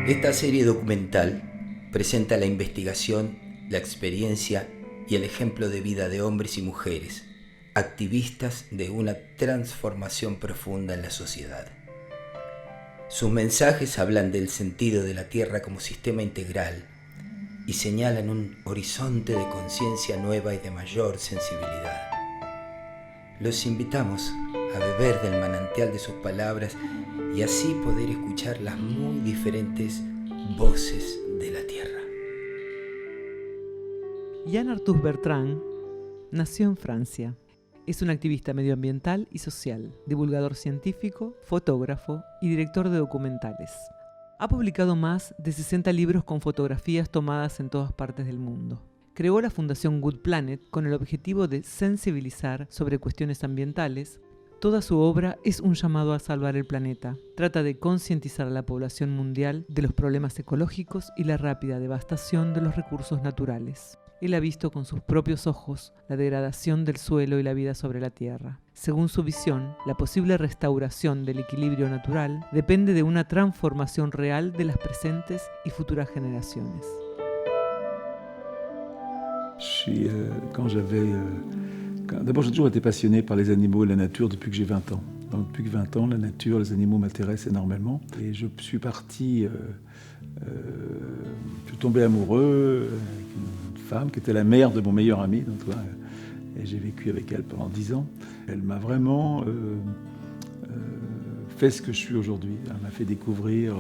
Esta serie documental presenta la investigación, la experiencia y el ejemplo de vida de hombres y mujeres, activistas de una transformación profunda en la sociedad. Sus mensajes hablan del sentido de la Tierra como sistema integral y señalan un horizonte de conciencia nueva y de mayor sensibilidad. Los invitamos a beber del manantial de sus palabras y así poder escuchar las muy diferentes voces de la Tierra. Yann Arthus Bertrand nació en Francia. Es un activista medioambiental y social, divulgador científico, fotógrafo y director de documentales. Ha publicado más de 60 libros con fotografías tomadas en todas partes del mundo. Creó la Fundación Good Planet con el objetivo de sensibilizar sobre cuestiones ambientales. Toda su obra es un llamado a salvar el planeta. Trata de concientizar a la población mundial de los problemas ecológicos y la rápida devastación de los recursos naturales. Él ha visto con sus propios ojos la degradación del suelo y la vida sobre la Tierra. Según su visión, la posible restauración del equilibrio natural depende de una transformación real de las presentes y futuras generaciones. D'abord, j'ai toujours été passionné par les animaux et la nature depuis que j'ai 20 ans. Donc, depuis que 20 ans, la nature, les animaux m'intéressent énormément. Et je suis parti, je suis tombé amoureux avec une femme qui était la mère de mon meilleur ami. Donc, et j'ai vécu avec elle pendant 10 ans. Elle m'a vraiment fait ce que je suis aujourd'hui. Elle m'a fait découvrir,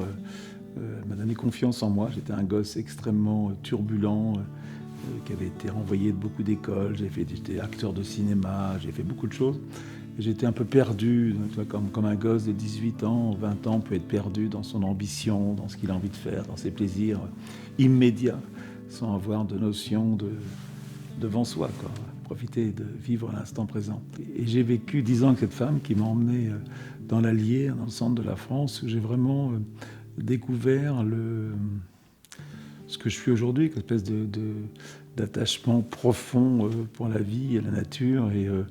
elle m'a donné confiance en moi. J'étais un gosse extrêmement turbulent, qui avait été renvoyé de beaucoup d'écoles. J'étais acteur de cinéma, j'ai fait beaucoup de choses. Et j'étais un peu perdu, comme un gosse de 18 ans, 20 ans peut être perdu dans son ambition, dans ce qu'il a envie de faire, dans ses plaisirs immédiats, sans avoir de notion devant soi, quoi. Profiter de vivre l'instant présent. Et j'ai vécu 10 ans avec cette femme qui m'a emmené dans l'Allier, dans le centre de la France, où j'ai vraiment découvert ce que je suis aujourd'hui, une espèce d'attachement profond pour la vie et la nature, et où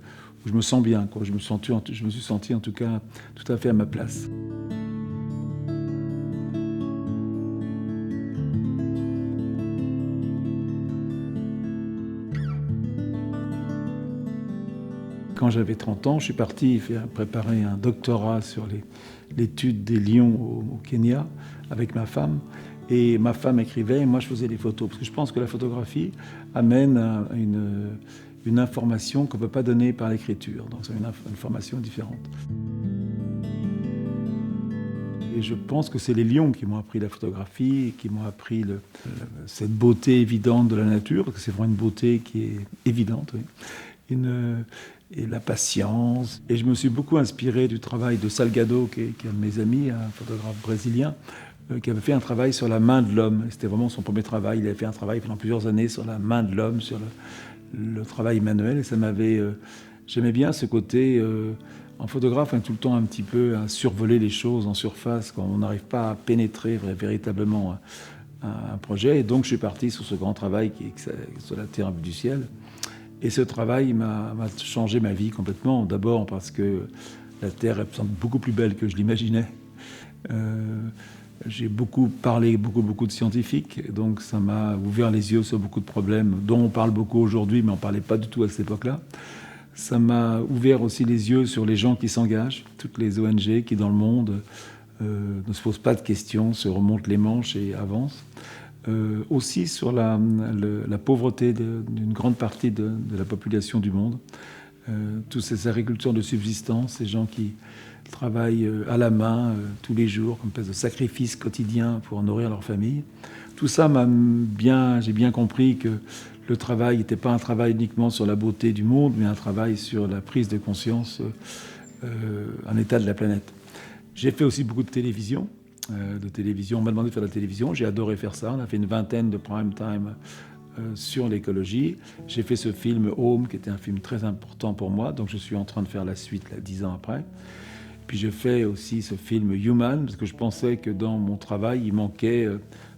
je me sens bien, quoi. Je me suis senti en tout cas tout à fait à ma place. Quand j'avais 30 ans, je suis parti préparer un doctorat sur l'étude des lions au Kenya avec ma femme. Et ma femme écrivait et moi je faisais des photos. Parce que je pense que la photographie amène une information qu'on ne peut pas donner par l'écriture. Donc c'est une information différente. Et je pense que c'est les lions qui m'ont appris la photographie, qui m'ont appris cette beauté évidente de la nature, parce que c'est vraiment une beauté qui est évidente, oui. Et la patience. Et je me suis beaucoup inspiré du travail de Salgado, qui est un de mes amis, un photographe brésilien, qui avait fait un travail sur la main de l'homme. C'était vraiment son premier travail. Il avait fait un travail pendant plusieurs années sur la main de l'homme, sur le travail manuel. Et ça m'avait... j'aimais bien ce côté... en photographe, on est tout le temps un petit peu à survoler les choses en surface, quand on n'arrive pas à pénétrer véritablement un projet. Et donc, je suis parti sur ce grand travail qui est sur la Terre du ciel. Et ce travail m'a changé ma vie complètement. D'abord parce que la Terre est beaucoup plus belle que je l'imaginais. J'ai beaucoup parlé, beaucoup de scientifiques, donc ça m'a ouvert les yeux sur beaucoup de problèmes dont on parle beaucoup aujourd'hui, mais on ne parlait pas du tout à cette époque-là. Ça m'a ouvert aussi les yeux sur les gens qui s'engagent, toutes les ONG qui, dans le monde, ne se posent pas de questions, se remontent les manches et avancent. Aussi sur la pauvreté d'une grande partie de la population du monde. Tous ces agriculteurs de subsistance, ces gens qui travaillent à la main tous les jours, comme une espèce de sacrifice quotidien pour nourrir leur famille. Tout ça j'ai bien compris que le travail n'était pas un travail uniquement sur la beauté du monde, mais un travail sur la prise de conscience en état de la planète. J'ai fait aussi beaucoup de télévision. On m'a demandé de faire de la télévision, j'ai adoré faire ça. On a fait une vingtaine de prime time sur l'écologie. J'ai fait ce film Home, qui était un film très important pour moi, donc je suis en train de faire la suite là, 10 ans après. Puis j'ai fait aussi ce film Human, parce que je pensais que dans mon travail, il manquait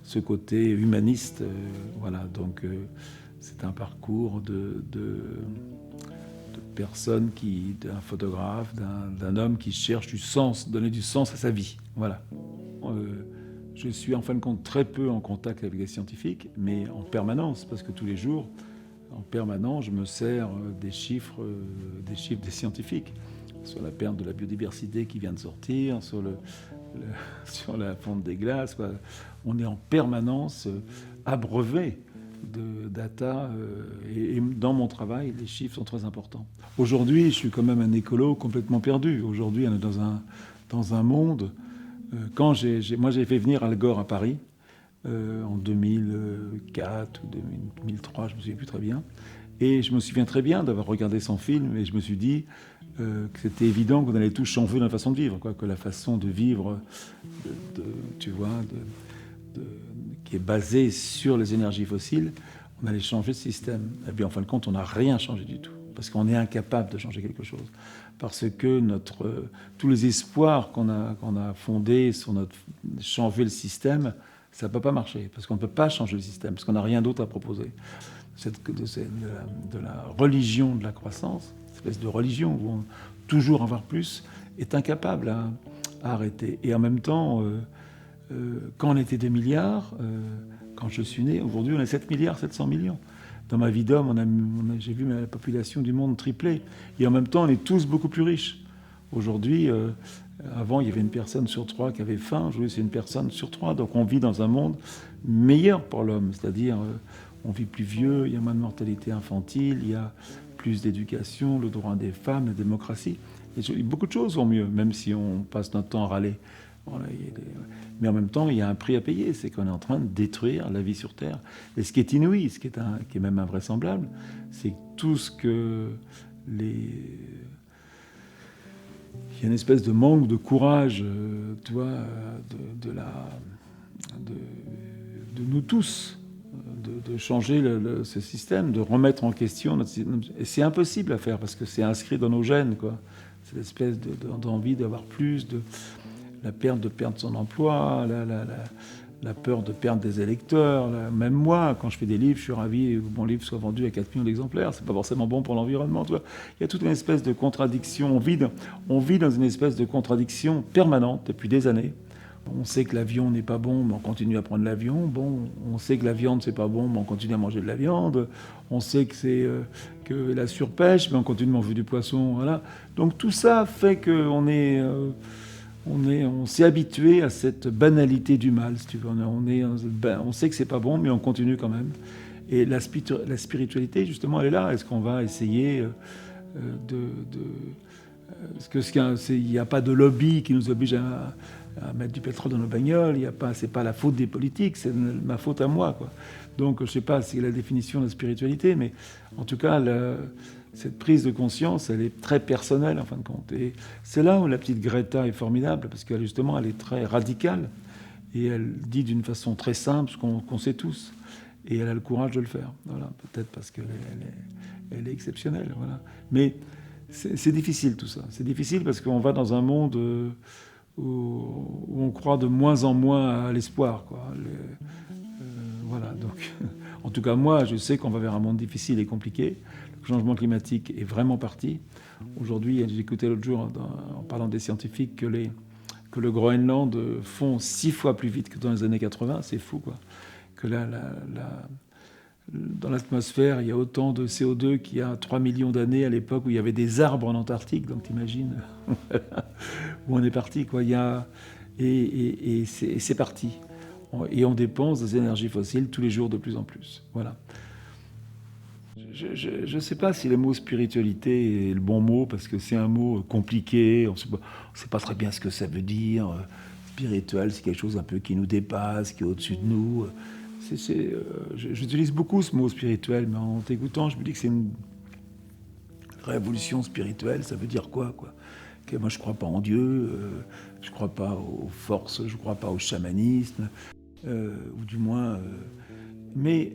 ce côté humaniste. Voilà, donc c'est un parcours de personne, d'un photographe, d'un homme qui cherche du sens, donner du sens à sa vie. Voilà. Je suis en fin de compte très peu en contact avec les scientifiques, mais en permanence, parce que tous les jours, en permanence, je me sers des chiffres des scientifiques, sur la perte de la biodiversité qui vient de sortir, sur la fonte des glaces, quoi. On est en permanence abreuvé de data, et dans mon travail, les chiffres sont très importants. Aujourd'hui, je suis quand même un écolo complètement perdu. Aujourd'hui, on est dans un monde... Moi, j'ai fait venir Al Gore à Paris en 2004 ou 2003, je ne me souviens plus très bien. Et je me souviens très bien d'avoir regardé son film et je me suis dit que c'était évident qu'on allait tous changer dans la façon de vivre, quoi, que la façon de vivre, qui est basée sur les énergies fossiles, on allait changer de système. Et bien, en fin de compte, on n'a rien changé du tout, parce qu'on est incapable de changer quelque chose. Parce que tous les espoirs qu'on a fondés sur changer le système, ça ne peut pas marcher, parce qu'on ne peut pas changer le système, parce qu'on n'a rien d'autre à proposer. De la religion de la croissance, cette espèce de religion où on toujours avoir plus, est incapable à arrêter. Et en même temps, quand on était 2 milliards, quand je suis né, aujourd'hui on est 7 milliards 700 millions. Dans ma vie d'homme, j'ai vu la population du monde tripler. Et en même temps, on est tous beaucoup plus riches. Aujourd'hui, avant, il y avait une personne sur 3 qui avait faim. Aujourd'hui, c'est une personne sur 3. Donc on vit dans un monde meilleur pour l'homme. C'est-à-dire, on vit plus vieux, il y a moins de mortalité infantile, il y a plus d'éducation, le droit des femmes, la démocratie. Et beaucoup de choses vont mieux, même si on passe notre temps à râler. Voilà, mais en même temps, il y a un prix à payer, c'est qu'on est en train de détruire la vie sur Terre. Et ce qui est inouï, qui est même invraisemblable, c'est tout ce que il y a une espèce de manque de courage, de nous tous, de changer ce système, de remettre en question notre système. Et c'est impossible à faire parce que c'est inscrit dans nos gènes, quoi. Cette espèce d'envie d'avoir plus, la peur de perdre son emploi, la peur de perdre des électeurs. Même moi, quand je fais des livres, je suis ravi que mon livre soit vendu à 4 millions d'exemplaires. C'est pas forcément bon pour l'environnement. Tu vois. Il y a toute une espèce de contradiction. On vit dans une espèce de contradiction permanente depuis des années. On sait que l'avion n'est pas bon, mais on continue à prendre l'avion. Bon, on sait que la viande, c'est pas bon, mais on continue à manger de la viande. On sait que c'est que la surpêche, mais on continue à manger du poisson. Voilà. Donc tout ça fait qu'on est... on s'est habitué à cette banalité du mal, si tu veux. On sait que c'est pas bon, mais on continue quand même. Et la spiritualité, justement, elle est là. Est-ce qu'on va essayer parce qu'il n'y a pas de lobby qui nous oblige à mettre du pétrole dans nos bagnoles. C'est pas la faute des politiques, c'est ma faute à moi, quoi. Donc, je ne sais pas si c'est la définition de la spiritualité, mais en tout cas, cette prise de conscience, elle est très personnelle, en fin de compte. Et c'est là où la petite Greta est formidable, parce qu'elle, justement, elle est très radicale, et elle dit d'une façon très simple ce qu'on sait tous. Et elle a le courage de le faire. Voilà, peut-être parce qu'elle est exceptionnelle. Voilà. Mais c'est difficile, tout ça. C'est difficile parce qu'on va dans un monde où on croit de moins en moins à l'espoir, quoi. Voilà, donc, en tout cas, moi, je sais qu'on va vers un monde difficile et compliqué. Le changement climatique est vraiment parti. Aujourd'hui, j'ai écouté l'autre jour, en parlant des scientifiques, que le Groenland fond 6 fois plus vite que dans les années 80. C'est fou, quoi. Que dans l'atmosphère, il y a autant de CO2 qu'il y a 3 millions d'années à l'époque où il y avait des arbres en Antarctique. Donc, t'imagines où on est parti, quoi. Et c'est parti. Et on dépense des énergies fossiles tous les jours de plus en plus. Voilà. Je ne sais pas si le mot spiritualité est le bon mot, parce que c'est un mot compliqué, on ne sait pas très bien ce que ça veut dire. Spirituel, c'est quelque chose un peu qui nous dépasse, qui est au-dessus de nous. J'utilise beaucoup ce mot spirituel, mais en t'écoutant, je me dis que c'est une révolution spirituelle. Ça veut dire quoi? Que moi, je ne crois pas en Dieu, je ne crois pas aux forces, je ne crois pas au chamanisme. Ou du moins... mais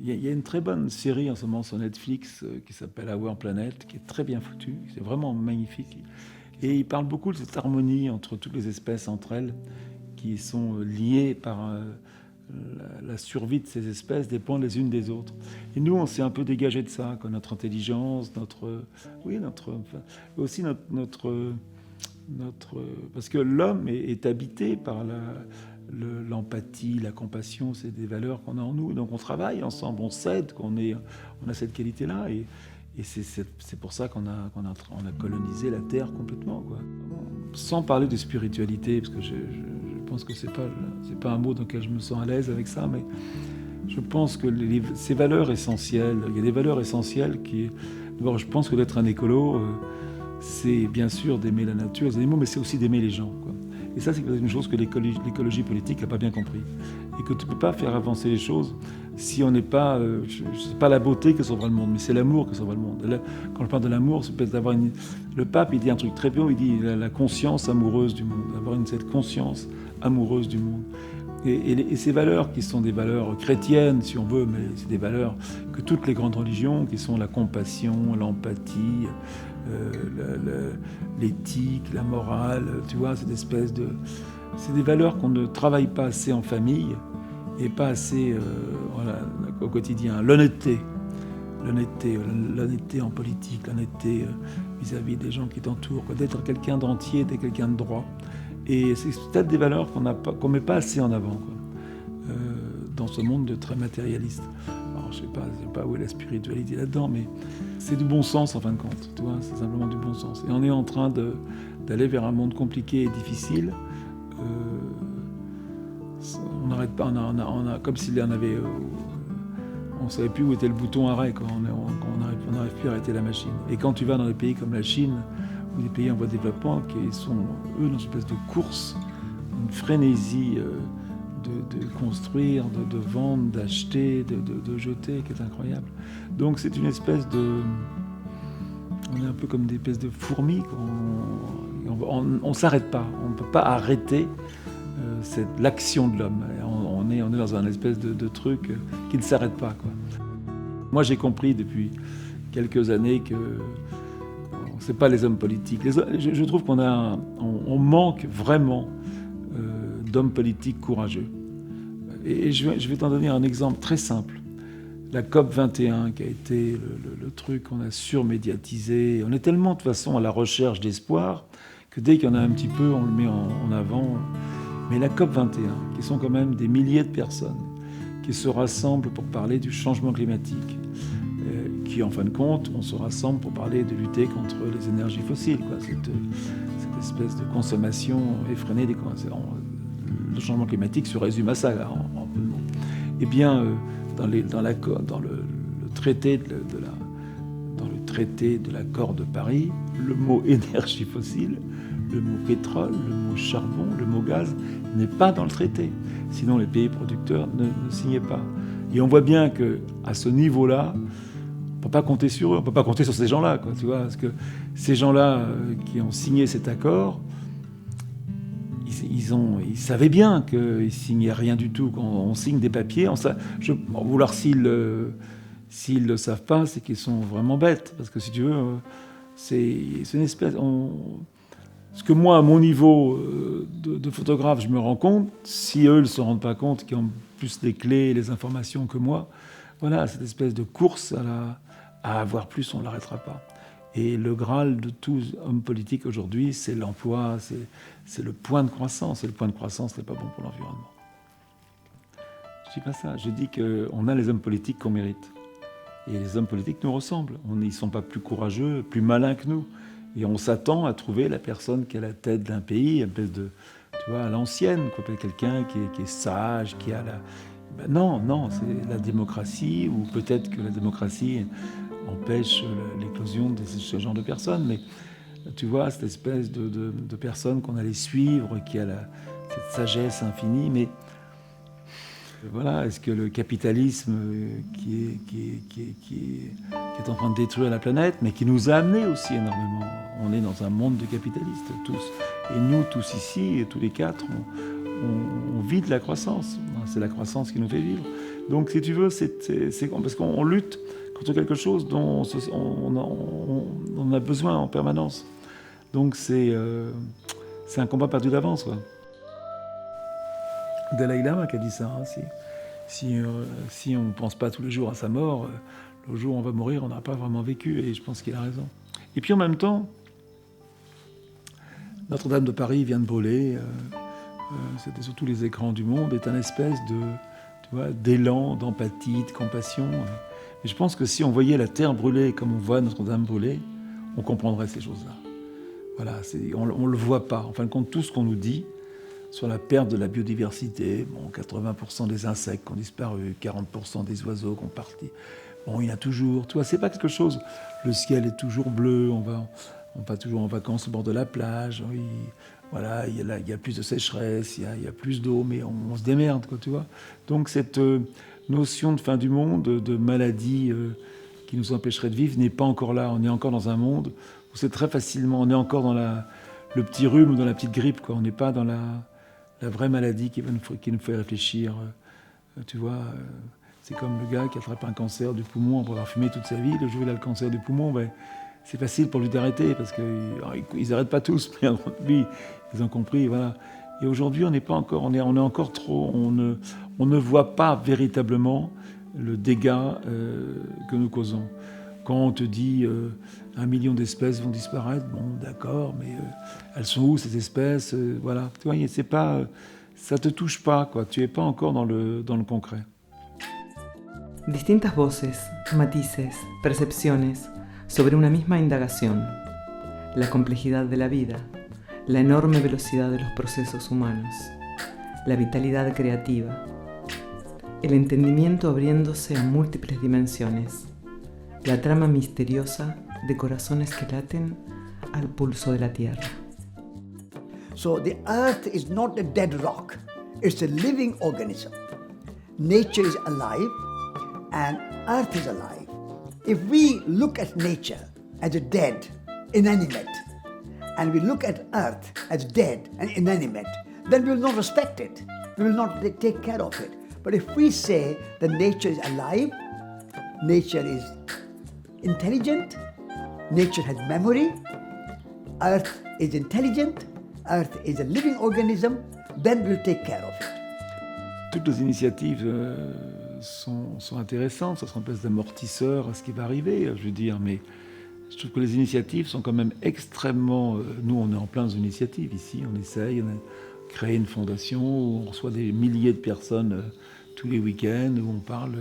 il y a une très bonne série en ce moment sur Netflix qui s'appelle Our Planet, qui est très bien foutue, c'est vraiment magnifique. Et il parle beaucoup de cette harmonie entre toutes les espèces entre elles, qui sont liées par la survie de ces espèces dépend les unes des autres. Et nous, on s'est un peu dégagé de ça, quoi, notre intelligence, Parce que l'homme est habité par l'empathie, la compassion, c'est des valeurs qu'on a en nous. Donc on travaille ensemble, on s'aide, on a cette qualité-là. Et c'est pour ça qu'on a colonisé la Terre complètement, quoi. Sans parler de spiritualité, parce que je pense que c'est pas un mot dans lequel je me sens à l'aise avec ça, mais je pense que ces valeurs essentielles, il y a des valeurs essentielles qui... D'abord, je pense que d'être un écolo, c'est bien sûr d'aimer la nature, les animaux, mais c'est aussi d'aimer les gens, quoi. Et ça, c'est une chose que l'écologie politique n'a pas bien compris. Et que tu ne peux pas faire avancer les choses si on n'est pas... c'est pas la beauté qui sauvera le monde, mais c'est l'amour qui sauvera le monde. Là, quand je parle de l'amour, c'est peut-être d'avoir Le pape, il dit un truc très bien, il dit la conscience amoureuse du monde, avoir cette conscience amoureuse du monde. Et ces valeurs qui sont des valeurs chrétiennes, si on veut, mais c'est des valeurs que toutes les grandes religions, qui sont la compassion, l'empathie, l'éthique, la morale, tu vois, cette espèce de... C'est des valeurs qu'on ne travaille pas assez en famille et pas assez au quotidien. L'honnêteté en politique, l'honnêteté vis-à-vis des gens qui t'entourent, d'être quelqu'un d'entier, d'être quelqu'un de droit. Et c'est peut-être des valeurs qu'on ne met pas assez en avant, quoi, dans ce monde très matérialiste. Alors, je sais pas où est la spiritualité là-dedans, mais c'est du bon sens en fin de compte. Tu vois, c'est simplement du bon sens. Et on est en train d'aller vers un monde compliqué et difficile. On n'arrête pas, on a comme s'il y en avait... on ne savait plus où était le bouton arrêt, quoi. On n'arrive plus à arrêter la machine. Et quand tu vas dans des pays comme la Chine, ou des pays en voie de développement, qui sont, eux, dans une espèce de course, une frénésie de construire, de vendre, d'acheter, de jeter, qui est incroyable. Donc c'est une espèce de... On est un peu comme des espèces de fourmis, quoi. On ne s'arrête pas, on ne peut pas arrêter l'action de l'homme. On est dans un espèce de truc qui ne s'arrête pas, quoi. Moi, j'ai compris depuis quelques années que c'est pas les hommes politiques. Je trouve on manque vraiment d'hommes politiques courageux. Et je vais t'en donner un exemple très simple. La COP 21, qui a été le truc qu'on a surmédiatisé. On est tellement, de toute façon, à la recherche d'espoir que dès qu'il y en a un petit peu, on le met en avant. Mais la COP 21, qui sont quand même des milliers de personnes qui se rassemblent pour parler du changement climatique, qui, en fin de compte, on se rassemble pour parler de lutter contre les énergies fossiles, quoi. Cette espèce de consommation effrénée des... Le changement climatique se résume à ça, là, en peu de mots. Eh bien, dans le traité de l'accord de Paris, le mot énergie fossile, le mot pétrole, le mot charbon, le mot gaz n'est pas dans le traité. Sinon, les pays producteurs ne signaient pas. Et on voit bien qu'à ce niveau-là, on ne peut pas compter sur eux, on ne peut pas compter sur ces gens-là, quoi, tu vois, parce que ces gens-là qui ont signé cet accord, ils savaient bien qu'ils ne signaient rien du tout. Quand on signe des papiers, vouloir s'ils ne le savent pas, c'est qu'ils sont vraiment bêtes. Parce que si tu veux, c'est une espèce... Parce que moi, à mon niveau de photographe, je me rends compte, si eux ne se rendent pas compte, qu'ils ont plus les clés et les informations que moi, voilà, cette espèce de course à avoir plus, on ne l'arrêtera pas. Et le Graal de tous hommes politiques aujourd'hui, c'est l'emploi, c'est le point de croissance. Et le point de croissance n'est pas bon pour l'environnement. Je ne dis pas ça, je dis qu'on a les hommes politiques qu'on mérite. Et les hommes politiques nous ressemblent. Ils ne sont pas plus courageux, plus malins que nous. Et on s'attend à trouver la personne qui est à la tête d'un pays, une espèce de, tu vois, à l'ancienne, quelqu'un qui est sage, qui a la... Ben non, c'est la démocratie, ou peut-être que la démocratie empêche l'éclosion de ce genre de personnes, mais tu vois, cette espèce de personne qu'on allait suivre, qui a cette sagesse infinie, mais voilà, est-ce que le capitalisme qui est en train de détruire la planète, mais qui nous a amenés aussi énormément, on est dans un monde de capitalistes, tous, et nous tous ici, et tous les quatre, on vit de la croissance, c'est la croissance qui nous fait vivre. Donc si tu veux, c'est parce qu'on lutte contre quelque chose dont on a besoin en permanence. Donc c'est un combat perdu d'avance, quoi. Dalai Lama qui a dit ça, hein, si on ne pense pas tous les jours à sa mort, le jour où on va mourir, on n'aura pas vraiment vécu, et je pense qu'il a raison. Et puis en même temps, Notre-Dame de Paris vient de brûler. C'était sur tous les écrans du monde. C'est un espèce d'élan, d'empathie, de compassion. Et je pense que si on voyait la terre brûler comme on voit Notre-Dame brûler, on comprendrait ces choses-là. Voilà, on ne le voit pas. En fin de compte, tout ce qu'on nous dit sur la perte de la biodiversité, 80% des insectes qui ont disparu, 40% des oiseaux qui ont parti. Il y en a toujours. Tu vois, c'est pas quelque chose. Le ciel est toujours bleu. On va toujours en vacances au bord de la plage. Oui, voilà, il y a plus de sécheresse, il y a plus d'eau, mais on se démerde, quoi, tu vois. Donc cette notion de fin du monde, de maladie qui nous empêcherait de vivre, n'est pas encore là. On est encore dans un monde où c'est très facilement. On est encore dans le petit rhume ou dans la petite grippe, quoi. On n'est pas dans la vraie maladie qui nous fait réfléchir. Tu vois, c'est comme le gars qui attrape un cancer du poumon après avoir fumé toute sa vie. Le jour où il a le cancer du poumon, c'est facile pour lui d'arrêter parce qu'ils n'arrêtent pas tous. Mais lui, ils ont compris, voilà. Et aujourd'hui, on n'est pas encore, on est encore trop, on ne voit pas véritablement le dégât que nous causons. Quand on te dit 1 million d'espèces vont disparaître, bon, d'accord, mais elles sont où ces espèces voilà, tu vois, c'est pas, ça te touche pas, quoi. Tu es pas encore dans le concret. Distintas voces, matices, percepciones sobre una misma indagación, la complejidad de la vida, la enorme velocidad de los procesos humanos, la vitalidad creativa, el entendimiento abriéndose a múltiples dimensiones, la trama misteriosa de corazones que laten al pulso de la tierra. So the earth is not a dead rock, it's a living organism. Nature is alive and earth is alive. If we look at nature as a dead, inanimate, and we look at earth as dead and inanimate, then we will not respect it. We will not take care of it. But if we say that nature is alive, nature is intelligent, nature has memory, earth is intelligent, earth is a living organism, then we'll take care of it. Toutes les initiatives sont intéressantes, ça sera une espèce d'amortisseur à ce qui va arriver, je veux dire, mais je trouve que les initiatives sont quand même extrêmement... nous, on est en plein dans une initiative ici, on essaye, on a créé une fondation où on reçoit des milliers de personnes tous les week-ends, où on parle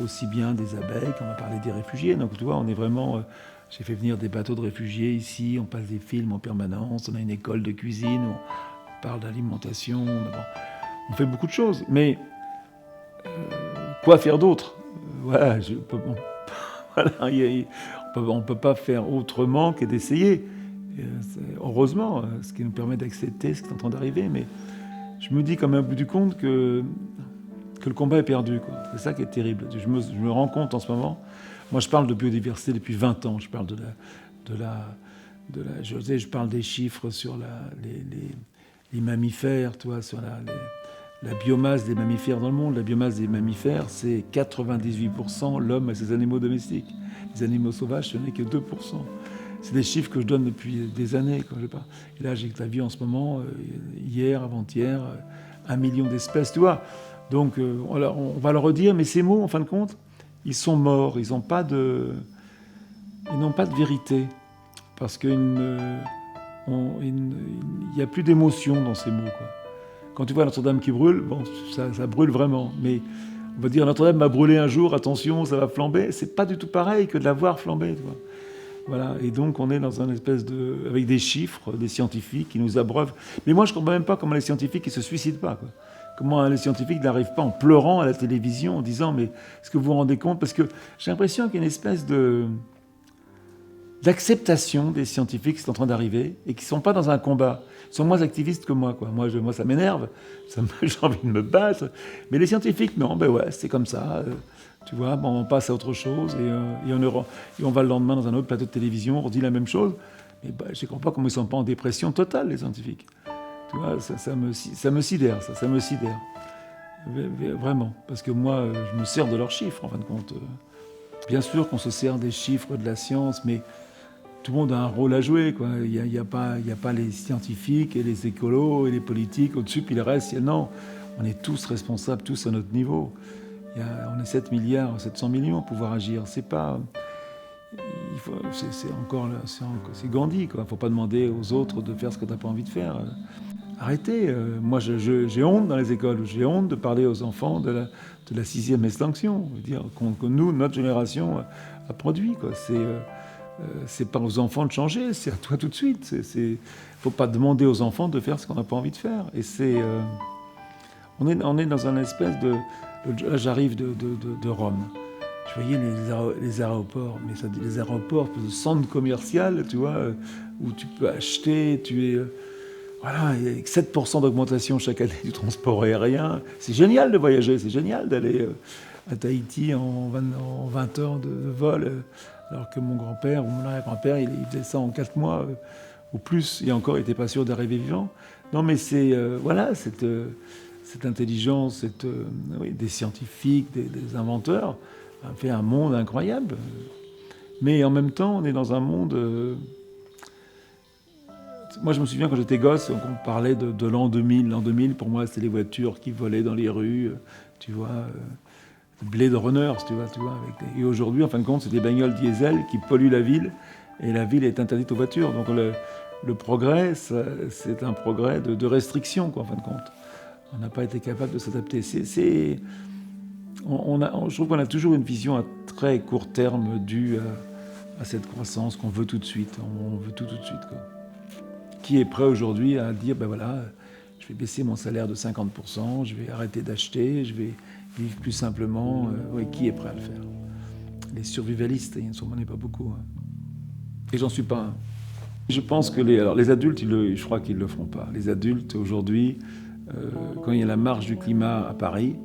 aussi bien des abeilles qu'on va parler des réfugiés. Donc tu vois, on est vraiment... j'ai fait venir des bateaux de réfugiés ici, on passe des films en permanence, on a une école de cuisine, on parle d'alimentation, on fait beaucoup de choses, mais quoi faire d'autre? Voilà, on ne peut pas faire autrement que d'essayer. Heureusement, ce qui nous permet d'accepter ce qui est en train d'arriver, mais je me dis quand même au bout du compte que le combat est perdu, quoi. C'est ça qui est terrible. Je me rends compte en ce moment. Moi, je parle de biodiversité depuis 20 ans. Je parle je parle des chiffres sur les mammifères, tu vois, sur la biomasse des mammifères dans le monde. La biomasse des mammifères, c'est 98% l'homme et ses animaux domestiques. Les animaux sauvages, ce n'est que 2%. C'est des chiffres que je donne depuis des années, quoi, je sais pas. Et là, j'ai vu en ce moment, hier, avant-hier, 1 million d'espèces, tu vois. Donc, on va le redire, mais ces mots, en fin de compte, ils sont morts, ils n'ont pas de vérité, parce qu'il n'y a plus d'émotion dans ces mots, quoi. Quand tu vois Notre-Dame qui brûle, bon, ça brûle vraiment, mais on va dire Notre-Dame m'a brûlé un jour, attention, ça va flamber. C'est pas du tout pareil que de la voir flamber, tu vois. Voilà, et donc on est dans un espèce avec des chiffres, des scientifiques qui nous abreuvent. Mais moi, je comprends même pas comment les scientifiques ne se suicident pas, quoi. Comment les scientifiques n'arrivent pas en pleurant à la télévision, en disant, mais est-ce que vous vous rendez compte? Parce que j'ai l'impression qu'il y a une espèce d'acceptation des scientifiques qui sont en train d'arriver et qui ne sont pas dans un combat. Ils sont moins activistes que moi, quoi. Moi, ça m'énerve, j'ai envie de me battre. Mais les scientifiques, non, ben ouais, c'est comme ça. Tu vois, bon, on passe à autre chose et on va le lendemain dans un autre plateau de télévision, on redit la même chose. Mais je ne comprends pas comment ils ne sont pas en dépression totale, les scientifiques. Tu vois, ça me sidère, ça me sidère. Vraiment. Parce que moi, je me sers de leurs chiffres, en fin de compte. Bien sûr qu'on se sert des chiffres de la science, mais tout le monde a un rôle à jouer, quoi. Il y a pas les scientifiques et les écolos et les politiques au-dessus, puis le reste. Non, on est tous responsables, tous à notre niveau. On est 7 milliards, 700 millions à pouvoir agir. C'est pas... Il c'est Gandhi, quoi. Il ne faut pas demander aux autres de faire ce que tu n'as pas envie de faire. Arrêtez. Moi, j'ai honte dans les écoles. J'ai honte de parler aux enfants de la 6e extinction. Je veux dire, que nous, notre génération, a produit, quoi. C'est pas aux enfants de changer, c'est à toi tout de suite. Il ne faut pas demander aux enfants de faire ce qu'on n'a pas envie de faire. Et on est dans un espèce de... Là, j'arrive de Rome. Je voyais les aéroports, mais ça dit les aéroports, de centres commerciaux, tu vois, où tu peux acheter, voilà, il y a 7% d'augmentation chaque année du transport aérien. C'est génial de voyager, c'est génial d'aller à Tahiti en 20 heures de vol, alors que mon grand-père ou mon arrière-grand-père, il faisait ça en 4 mois ou plus, et encore, il n'était pas sûr d'arriver vivant. Non, mais c'est, voilà, cette intelligence, des scientifiques, des inventeurs, a fait un monde incroyable. Mais en même temps, on est dans un monde... Moi, je me souviens quand j'étais gosse, on parlait de l'an 2000. L'an 2000, pour moi, c'était les voitures qui volaient dans les rues, tu vois, Blade Runners, tu vois. Et aujourd'hui, en fin de compte, c'est des bagnoles diesel qui polluent la ville, et la ville est interdite aux voitures. Donc le progrès, c'est un progrès de restriction, quoi, en fin de compte. On n'a pas été capable de s'adapter. Je trouve qu'on a toujours une vision à très court terme due à cette croissance qu'on veut tout de suite. On veut tout de suite, quoi. Qui est prêt aujourd'hui à dire, ben voilà, je vais baisser mon salaire de 50%, je vais arrêter d'acheter, je vais vivre plus simplement. Qui est prêt à le faire? Les survivalistes, il n'y en a pas beaucoup. Hein. Et j'en suis pas un. Je pense que les adultes, je crois qu'ils ne le feront pas. Les adultes, aujourd'hui, quand il y a la marche du climat à Paris,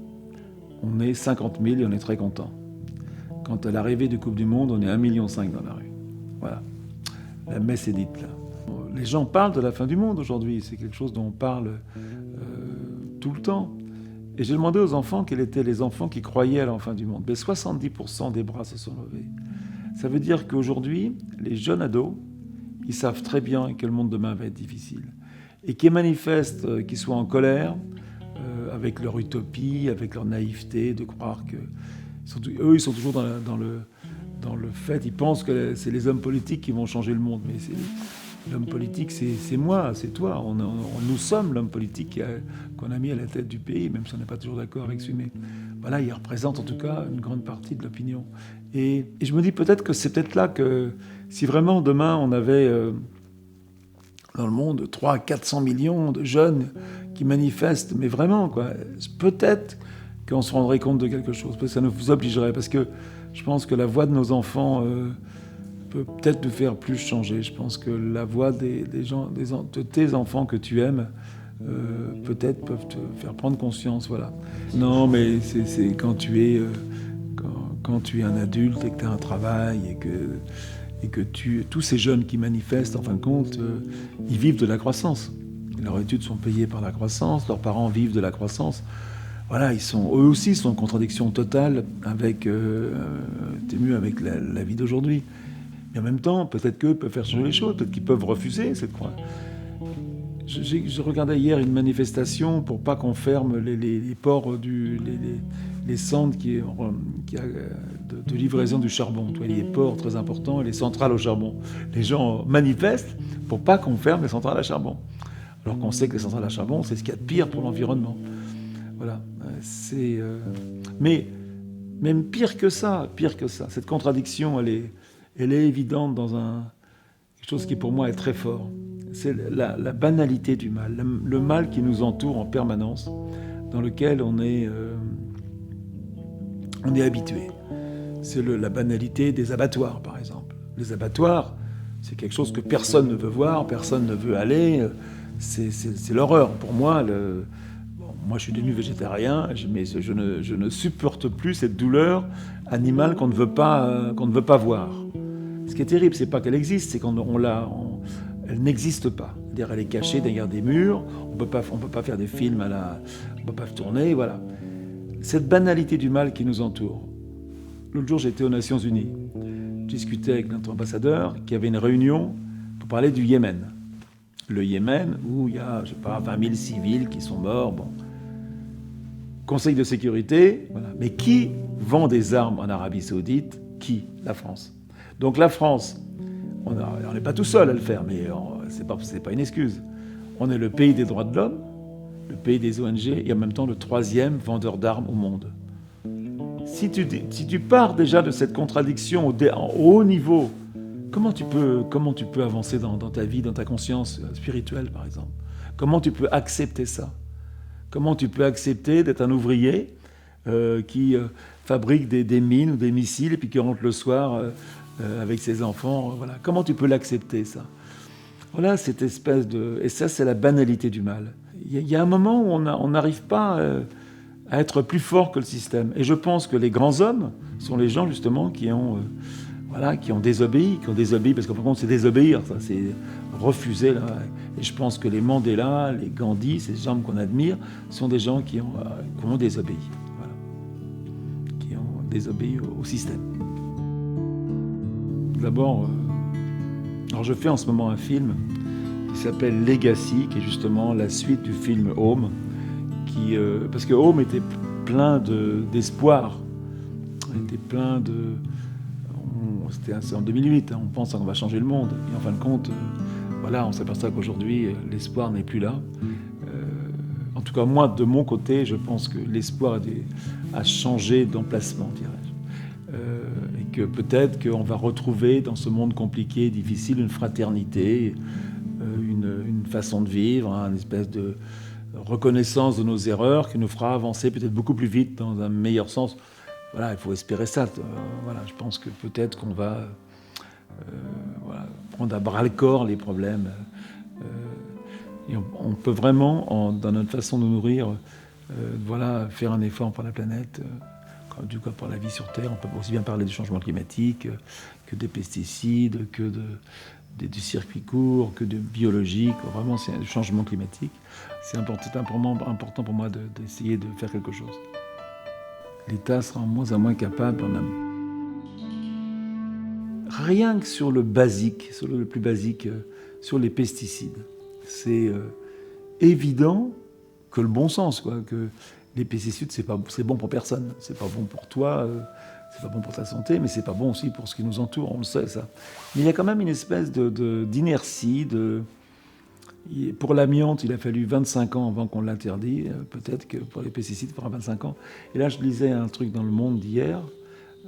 on est 50 000 et on est très content. Quand à l'arrivée du Coupe du Monde, on est 1,5 million dans la rue. Voilà. La messe est dite, là. Les gens parlent de la fin du monde aujourd'hui. C'est quelque chose dont on parle tout le temps. Et j'ai demandé aux enfants quels étaient les enfants qui croyaient à la fin du monde. Mais 70% des bras se sont levés. Ça veut dire qu'aujourd'hui, les jeunes ados, ils savent très bien que le monde demain va être difficile. Et qui manifestent, qui soient en colère, avec leur utopie, avec leur naïveté, de croire que... Eux, ils sont toujours dans le fait, ils pensent que c'est les hommes politiques qui vont changer le monde. Mais l'homme politique, c'est moi, c'est toi. Nous sommes l'homme politique qu'on a mis à la tête du pays, même si on n'est pas toujours d'accord avec lui. Mais voilà, il représente en tout cas une grande partie de l'opinion. Et je me dis peut-être que c'est peut-être là que si vraiment demain on avait dans le monde 300 à 400 millions de jeunes qui manifestent, mais vraiment, quoi, peut-être qu'on se rendrait compte de quelque chose. Parce que ça nous obligerait, parce que je pense que la voix de nos enfants... peut peut-être nous faire plus changer. Je pense que la voix de tes enfants que tu aimes, peut-être peuvent te faire prendre conscience. Voilà. Non, mais c'est quand tu es un adulte et que tu as un travail et que tous ces jeunes qui manifestent, en fin de compte, ils vivent de la croissance. Leurs études sont payées par la croissance, leurs parents vivent de la croissance. Voilà, eux aussi sont en contradiction totale avec la vie d'aujourd'hui. Mais en même temps, peut-être qu'eux peuvent faire changer les choses, peut-être qu'ils peuvent refuser cette croix. Je regardais hier une manifestation pour pas qu'on ferme les ports, les centres de livraison du charbon. Les ports très importants et les centrales au charbon. Les gens manifestent pour pas qu'on ferme les centrales à charbon. Alors qu'on sait que les centrales à charbon, c'est ce qu'il y a de pire pour l'environnement. Voilà. Mais même pire que ça, cette contradiction, elle est évidente dans quelque chose qui pour moi est très fort. C'est la banalité du mal, le mal qui nous entoure en permanence, dans lequel on est habitué. C'est la banalité des abattoirs, par exemple. Les abattoirs, c'est quelque chose que personne ne veut voir, personne ne veut aller. C'est l'horreur. Pour moi, moi je suis devenu végétarien, mais je ne supporte plus cette douleur animale qu'on ne veut pas voir. Ce qui est terrible, c'est pas qu'elle existe, c'est elle n'existe pas. C'est-à-dire, elle est cachée derrière des murs. On peut pas faire des films on peut pas tourner, voilà. Cette banalité du mal qui nous entoure. L'autre jour, j'étais aux Nations Unies. Je discutais avec notre ambassadeur qui avait une réunion pour parler du Yémen. Le Yémen, où il y a, 20 000 civils qui sont morts. Bon. Conseil de sécurité, voilà. Mais qui vend des armes en Arabie Saoudite? Qui? La France. Donc la France, on n'est pas tout seul à le faire, mais c'est pas une excuse. On est le pays des droits de l'homme, le pays des ONG, et en même temps le 3e vendeur d'armes au monde. Si tu pars déjà de cette contradiction en haut niveau, comment tu peux avancer dans ta vie, dans ta conscience spirituelle, par exemple? Comment tu peux accepter ça? Comment tu peux accepter d'être un ouvrier qui fabrique des mines ou des missiles et puis qui rentre le soir avec ses enfants? Voilà. Comment tu peux l'accepter, ça? Voilà cette espèce de... Et ça, c'est la banalité du mal. Il y a un moment où on n'arrive pas à être plus fort que le système. Et je pense que les grands hommes sont les gens, justement, qui ont désobéi, parce qu'en fin de c'est désobéir, ça, c'est refuser, là. Et je pense que les Mandela, les Gandhi, ces gens qu'on admire, sont des gens qui ont désobéi. Voilà. Qui ont désobéi au système. D'abord, alors je fais en ce moment un film qui s'appelle Legacy, qui est justement la suite du film Home, parce que Home était plein d'espoir, était plein de... C'est en 2008, on pense qu'on va changer le monde. Et en fin de compte, voilà, on s'aperçoit qu'aujourd'hui, l'espoir n'est plus là. En tout cas, moi, de mon côté, je pense que l'espoir a changé d'emplacement, dirais-je. Et que peut-être qu'on va retrouver dans ce monde compliqué, difficile, une fraternité, une façon de vivre, une espèce de reconnaissance de nos erreurs qui nous fera avancer peut-être beaucoup plus vite dans un meilleur sens. Voilà, il faut espérer ça. Voilà, je pense que peut-être qu'on va prendre à bras-le-corps les problèmes. Et on peut vraiment, dans notre façon de nous nourrir, faire un effort pour la planète, du coup pour la vie sur Terre. On peut aussi bien parler du changement climatique que des pesticides, que du circuit court, que de biologique. Vraiment, c'est le changement climatique. C'est important pour moi d'essayer de faire quelque chose. L'État sera de moins en moins capable. Rien que sur le basique, sur le plus basique, sur les pesticides. C'est évident que le bon sens, que les pesticides, c'est bon pour personne. C'est pas bon pour toi, c'est pas bon pour ta santé, mais c'est pas bon aussi pour ce qui nous entoure, on le sait, ça. Mais il y a quand même une espèce d'inertie, Pour l'amiante, il a fallu 25 ans avant qu'on l'interdit. Peut-être que pour les pesticides, il faudra 25 ans. Et là, je lisais un truc dans Le Monde d'hier,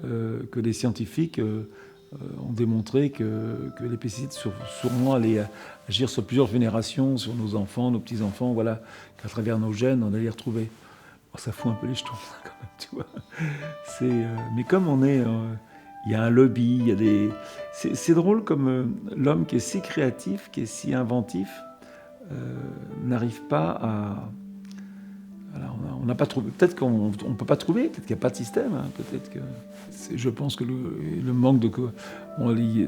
que les scientifiques ont démontré que les pesticides sûrement allaient agir sur plusieurs générations, sur nos enfants, nos petits-enfants, voilà, qu'à travers nos gènes, on allait les retrouver. Bon, ça fout un peu les jetons, quand même, tu vois. Mais comme on est... il y a un lobby, il y a des... C'est drôle comme l'homme qui est si créatif, qui est si inventif, n'arrive pas à... Alors, on n'a pas trouvé. Peut-être qu'on ne peut pas trouver, peut-être qu'il n'y a pas de système. Hein, peut-être que... Je pense que le manque de...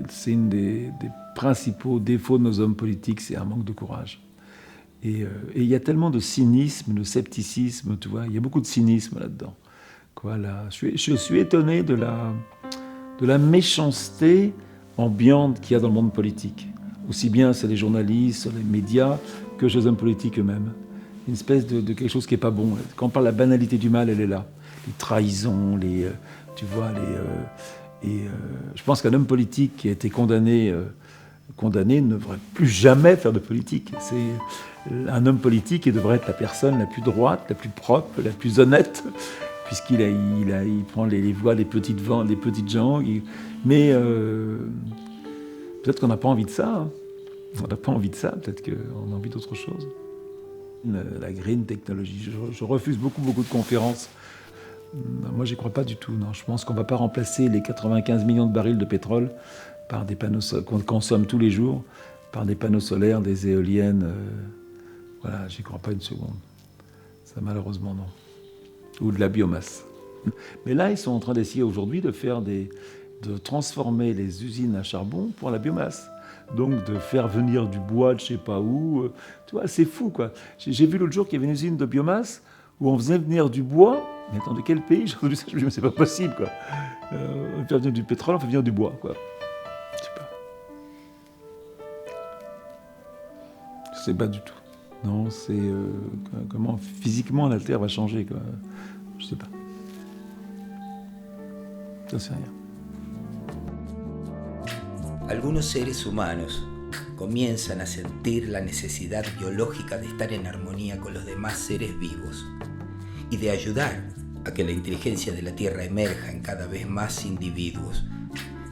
C'est une des principaux défauts de nos hommes politiques, c'est un manque de courage. Et il y a tellement de cynisme, de scepticisme, tu vois. Il y a beaucoup de cynisme là-dedans. Je suis étonné de la méchanceté ambiante qu'il y a dans le monde politique. Aussi bien c'est les journalistes, les médias, que chez les hommes politiques eux-mêmes. Une espèce de quelque chose qui n'est pas bon. Quand on parle de la banalité du mal, elle est là. Les trahisons, je pense qu'un homme politique qui a été condamné ne devrait plus jamais faire de politique. C'est un homme politique qui devrait être la personne la plus droite, la plus propre, la plus honnête, puisqu'il prend les voix des petites gens. Mais peut-être qu'on n'a pas envie de ça. Hein. On n'a pas envie de ça. Peut-être qu'on a envie d'autre chose. La green technology. Je refuse beaucoup de conférences. Moi, j'y crois pas du tout. Non. Je pense qu'on ne va pas remplacer les 95 millions de barils de pétrole par des panneaux qu'on consomme tous les jours, par des panneaux solaires, des éoliennes. Voilà, j'y crois pas une seconde. Ça, malheureusement, non. Ou de la biomasse. Mais là, ils sont en train d'essayer aujourd'hui de transformer les usines à charbon pour la biomasse. Donc de faire venir du bois de je sais pas où. Tu vois, c'est fou, quoi. J'ai vu l'autre jour qu'il y avait une usine de biomasse où on faisait venir du bois. Mais attends, de quel pays? J'ai entendu ça, je me dis, mais c'est pas possible, quoi. On fait venir du pétrole, on fait venir du bois, quoi. Je sais pas. Je sais pas du tout. Non, c'est comment physiquement la Terre va changer, quoi. Je sais pas. Ça, c'est rien. algunos seres humanos comienzan a sentir la necesidad biológica de estar en armonía con los demás seres vivos y de ayudar a que la inteligencia de la Tierra emerja en cada vez más individuos,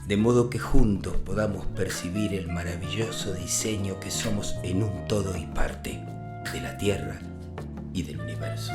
de modo que juntos podamos percibir el maravilloso diseño que somos en un todo y parte de la Tierra y del universo.